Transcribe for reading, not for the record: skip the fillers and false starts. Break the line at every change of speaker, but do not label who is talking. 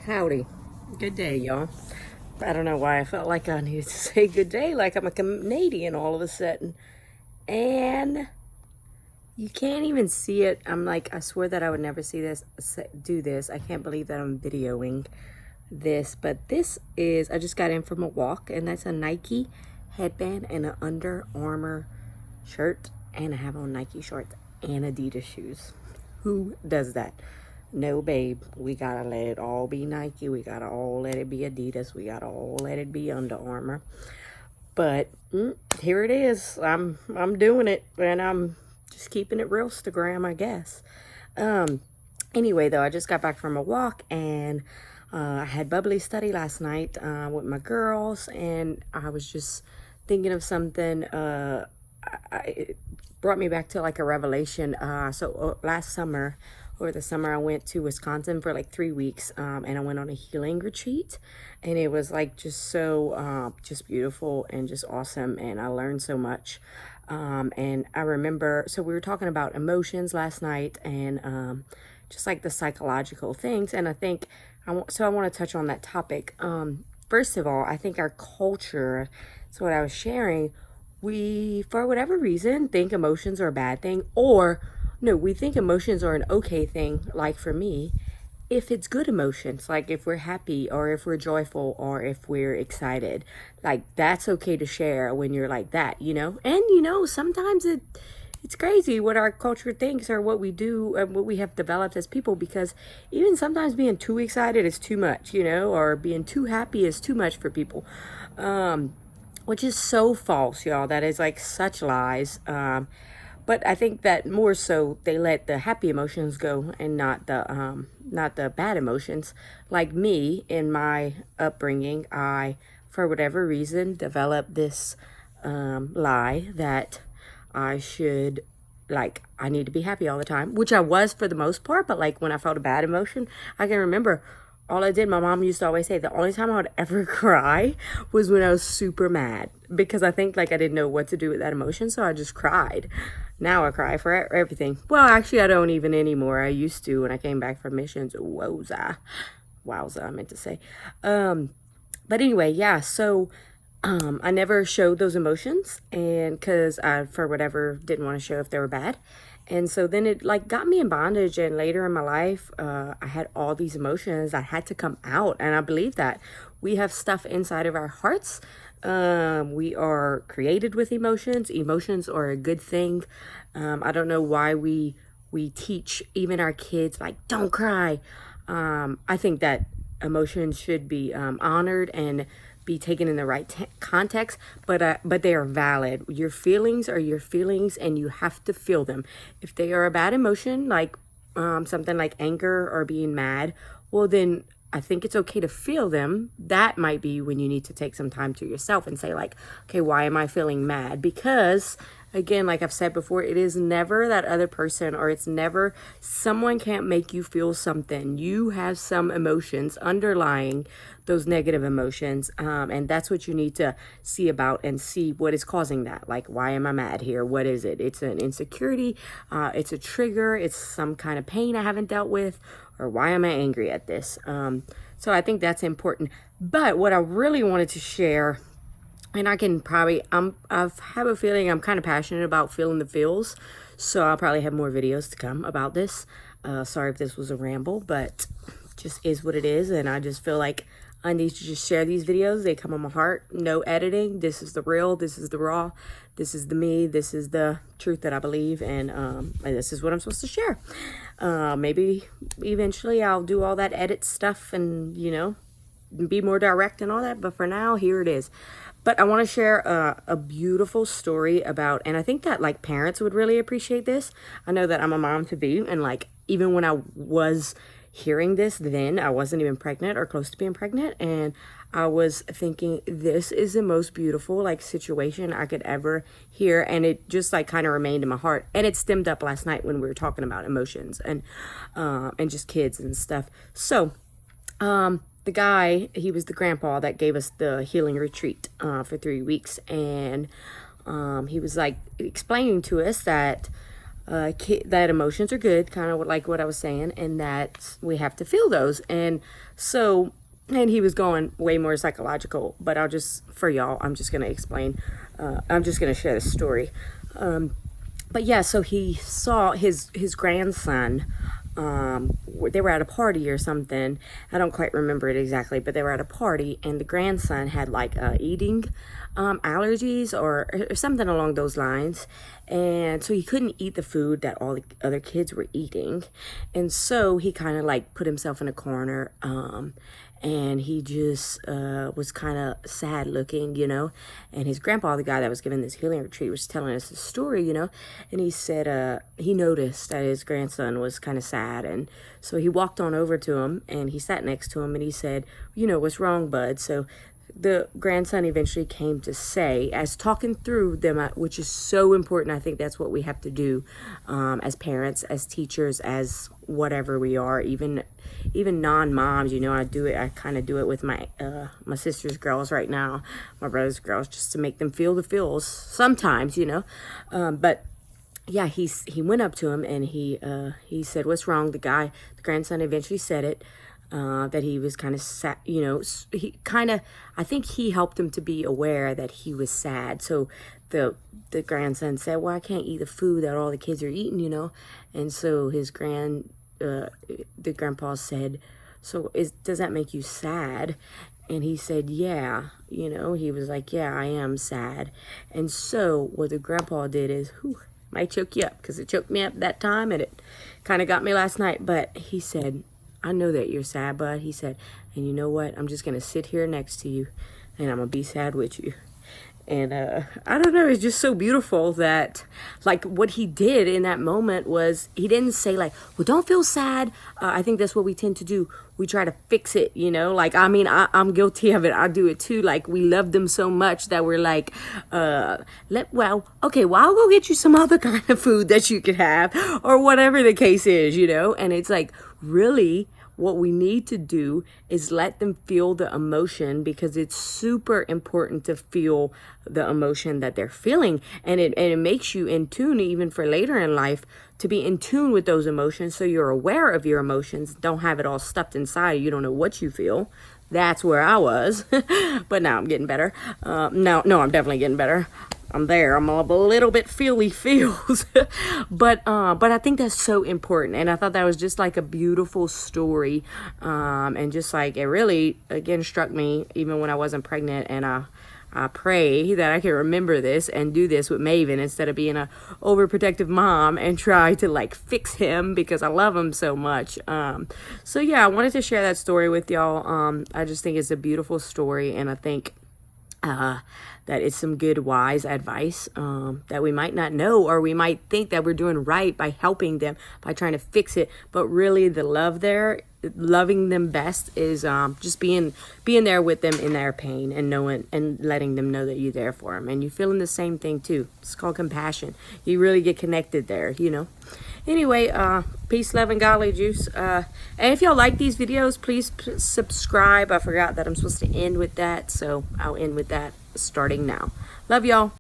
Howdy. Good day, y'all. I don't know why I felt like I needed to say good day, like I'm a Canadian all of a sudden. And you can't even see it. I'm like, I swear that I would never do this. I can't believe that I'm videoing this. But this is, I just got in from a walk, and that's a Nike headband and an Under Armour shirt. And I have on Nike shorts and Adidas shoes. Who does that? No, babe, we gotta let it all be Nike. We gotta all let it be Adidas. We gotta all let it be Under Armour. But here it is. I'm doing it, and I'm just keeping it real Instagram, I guess. Anyway, though, I just got back from a walk, and I had bubbly study last night with my girls, and I was just thinking of something. It brought me back to like a revelation. Last summer, over the summer, I went to Wisconsin for like 3 weeks, and I went on a healing retreat, and it was like just so just beautiful and just awesome, and I learned so much. And I remember, so we were talking about emotions last night, and just like the psychological things, and I think I want to touch on that topic. First of all, I think our culture, so what I was sharing, we, for whatever reason, think emotions are a bad thing, or no, we think emotions are an okay thing. Like for me, if it's good emotions, like if we're happy or if we're joyful or if we're excited, like that's okay to share when you're like that, you know? And sometimes it's crazy what our culture thinks or what we do and what we have developed as people, because even sometimes being too excited is too much, or being too happy is too much for people. Which is so false, y'all. That is like such lies. But I think that more so they let the happy emotions go and not the bad emotions. Like me, in my upbringing, I, for whatever reason, developed this lie that I should, like, I need to be happy all the time, which I was for the most part. But like when I felt a bad emotion, I can remember all I did, my mom used to always say, the only time I would ever cry was when I was super mad, because I think like I didn't know what to do with that emotion, so I just cried. Now I cry for everything. Well, actually, I don't even anymore. I used to when I came back from missions. Wowza, I meant to say. But anyway, yeah. So I never showed those emotions, and because I, for whatever, didn't want to show if they were bad. And so then it like got me in bondage, and later in my life, I had all these emotions that had to come out. And I believe that we have stuff inside of our hearts. We are created with emotions. Emotions are a good thing. I don't know why we teach even our kids like, don't cry. I think that emotions should be honored and be taken in the right context, but they are valid. Your feelings are your feelings, and you have to feel them. If they are a bad emotion, like something like anger or being mad, well then I think it's okay to feel them. That might be when you need to take some time to yourself and say like, okay, why am I feeling mad? Because again, like I've said before, it is never that other person, or it's never, someone can't make you feel something. You have some emotions underlying those negative emotions, and that's what you need to see about and see what is causing that. Like, why am I mad here? What is it? It's an insecurity, it's a trigger, it's some kind of pain I haven't dealt with, or why am I angry at this? So I think that's important. But what I really wanted to share, and I can probably, I have a feeling I'm kind of passionate about feeling the feels, so I'll probably have more videos to come about this. Sorry if this was a ramble, but just is what it is, and I just feel like I need to just share these videos. They come on my heart, no editing. This is the real, this is the raw, this is the me, this is the truth that I believe, and this is what I'm supposed to share. Maybe eventually I'll do all that edit stuff and, be more direct and all that, but for now, here it is. But I want to share a beautiful story about, and I think that like parents would really appreciate this. I know that I'm a mom to be, and like even when I was hearing this, then I wasn't even pregnant or close to being pregnant, and I was thinking this is the most beautiful like situation I could ever hear, and it just like kind of remained in my heart, and it stemmed up last night when we were talking about emotions and just kids and stuff. So the guy, he was the grandpa that gave us the healing retreat for 3 weeks, and he was like explaining to us that that emotions are good, kind of like what I was saying, and that we have to feel those. And so, and he was going way more psychological, but I'll just, for y'all, I'm just going to explain. I'm just going to share the story. But yeah, so he saw his grandson. They were at a party or something. I don't quite remember it exactly, but they were at a party, and the grandson had like eating allergies or something along those lines, and so he couldn't eat the food that all the other kids were eating, and so he kind of like put himself in a corner, and he just was kind of sad looking, you know. And his grandpa, the guy that was giving this healing retreat, was telling us the story, you know. And he said he noticed that his grandson was kind of sad. And so he walked on over to him, and he sat next to him, and he said, you know, what's wrong, bud? So the grandson eventually came to say, as talking through them, which is so important. I think that's what we have to do as parents, as teachers, as whatever we are, even non-moms. You know, I kind of do it with my sister's girls right now, my brother's girls, just to make them feel the feels sometimes, you know. But yeah, he went up to him, and he said, what's wrong? The grandson eventually said it. That he was kind of sad, you know, I think he helped him to be aware that he was sad. So the grandson said, well, I can't eat the food that all the kids are eating, you know. And so the grandpa said, so does that make you sad? And he said, yeah, you know. He was like, yeah, I am sad. And so what the grandpa did is, might choke you up, because it choked me up that time, and it kind of got me last night. But he said, I know that you're sad, bud. He said, and you know what? I'm just going to sit here next to you, and I'm going to be sad with you. And I don't know, it's just so beautiful that, like, what he did in that moment was, he didn't say, like, well, don't feel sad. I think that's what we tend to do. We try to fix it, you know? Like, I mean, I'm guilty of it. I do it too. Like, we love them so much that we're like, okay, well, I'll go get you some other kind of food that you could have, or whatever the case is, you know? And it's like, really, what we need to do is let them feel the emotion, because it's super important to feel the emotion that they're feeling. And it makes you in tune, even for later in life, to be in tune with those emotions, so you're aware of your emotions, don't have it all stuffed inside. You don't know what you feel. That's where I was. But now I'm getting better. No, I'm definitely getting better. I'm there. I'm a little bit feels. but I think that's so important. And I thought that was just like a beautiful story. And just like, it really, again, struck me even when I wasn't pregnant. And I pray that I can remember this and do this with Maven, instead of being a overprotective mom and try to like fix him, because I love him so much. So yeah, I wanted to share that story with y'all. I just think it's a beautiful story, and I think that it's some good, wise advice that we might not know, or we might think that we're doing right by helping them, by trying to fix it. But really, the love there, loving them best, is just being there with them in their pain, and knowing and letting them know that you're there for them, and you're feeling the same thing too. It's called compassion. You really get connected there, you know. Anyway, peace, love, and godly juice. And if y'all like these videos, please subscribe. I forgot that I'm supposed to end with that, so I'll end with that starting now. Love y'all.